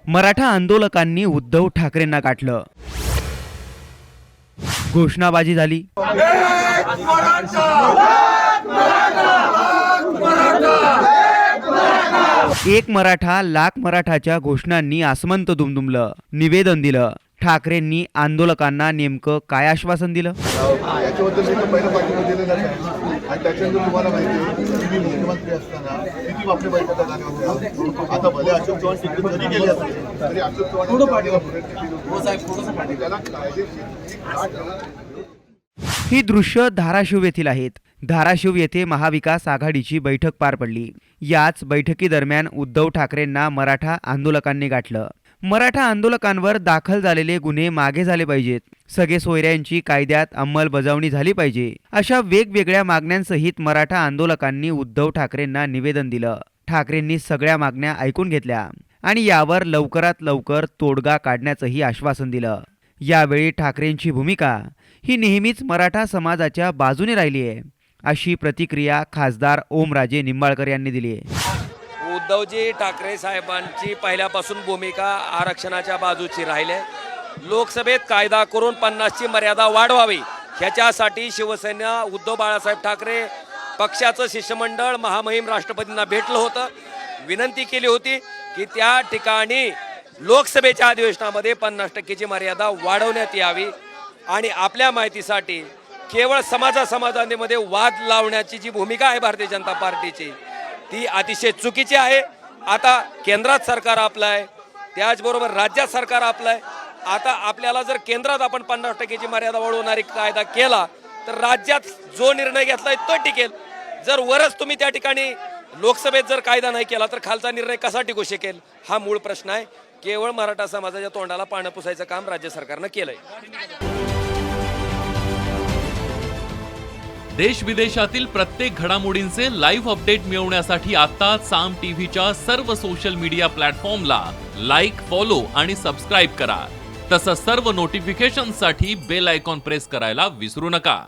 मराठा आंदोलकांनी उद्धव ठाकरेंना गाठलं, घोषणाबाजी झाली। एक मराठा लाख मराठाच्या घोषणांनी आसमंत दुमदुमलं। निवेदन दिलं। ठाकरेंनी आंदोलकांना नेमकं काय आश्वासन दिलं? याच्याबद्दल मी तर पहिलं पाठिंबा दिलेलाच आहे आणि त्याच्यानंतर तुम्हाला माहिती आहे की मी मुख्यमंत्री असताना किती आपल्या बैठका झाल्या होत्या। आता भले अशोक चव्हाण तिकडे जरी गेले असते तरी अशोक चव्हाण त्याला कायदेशीर ही दृश्य धाराशिव येथील आहेत। धाराशिव येथे महाविकास आघाडीची बैठक पार पडली। याच बैठकीदरम्यान उद्धव ठाकरेंना मराठा आंदोलकांनी गाठलं। मराठा आंदोलकांवर दाखल झालेले गुन्हे मागे झाले पाहिजेत, सगळे सोयऱ्यांची कायद्यात अंमलबजावणी झाली पाहिजे, अशा वेगवेगळ्या मागण्यांसहित मराठा आंदोलकांनी उद्धव ठाकरेंना निवेदन दिलं। ठाकरेंनी सगळ्या मागण्या ऐकून घेतल्या आणि यावर लवकरात लवकर तोडगा काढण्याचंही आश्वासन दिलं। यावेळी ठाकरेंची भूमिका ही नेहमीच मराठा समाजाच्या बाजूने राहिली आहे, अशी प्रतिक्रिया खासदार ओमराजे निंबाळकर यांनी दिली आहे। उद्धवजी ठाकरे साहेबांची पहिल्यापासून भूमिका आरक्षणाच्या बाजूची राहिली। लोकसभेत कायदा करून 50ची मर्यादा वाढवावी ह्याच्यासाठी शिवसेना उद्धव बाळासाहेब ठाकरे पक्षाचं शिष्टमंडळ महामहिम राष्ट्रपतींना भेटलं होतं। विनंती केली होती की त्या ठिकाणी लोकसभेच्या अधिवेशनामध्ये 50%ची मर्यादा वाढवण्यात यावी आणि आपल्या माहितीसाठी केवळ समाजामध्ये वाद लावण्याची जी भूमिका आहे भारतीय जनता पार्टीची ती अतिशय चुकीची आहे। आता केंद्रात सरकार आपलं आहे, त्याचबरोबर राज्यात सरकार आपलं आहे। आता आपल्याला जर केंद्रात आपण 50%ची मर्यादा वाढवणारी कायदा केला तर राज्यात जो निर्णय घेतलाय तो टिकेल। जर वरच तुम्ही त्या ठिकाणी लोकसभेत जर कायदा नाही केला तर खालचा निर्णय कसा टिकू शकेल, हा मूळ प्रश्न आहे। केवळ मराठा समाजाच्या तोंडाला पानं पुसायचं काम राज्य सरकारनं केलंय। देश विदेशातील प्रत्येक घडामोडींचे लाईव्ह अपडेट मिळवण्यासाठी आता साम टीव्हीच्या सर्व सोशल मीडिया प्लॅटफॉर्मला लाईक, फॉलो आणि सबस्क्राईब करा। तसंच सर्व नोटिफिकेशनसाठी बेल आयकॉन प्रेस करायला विसरू नका।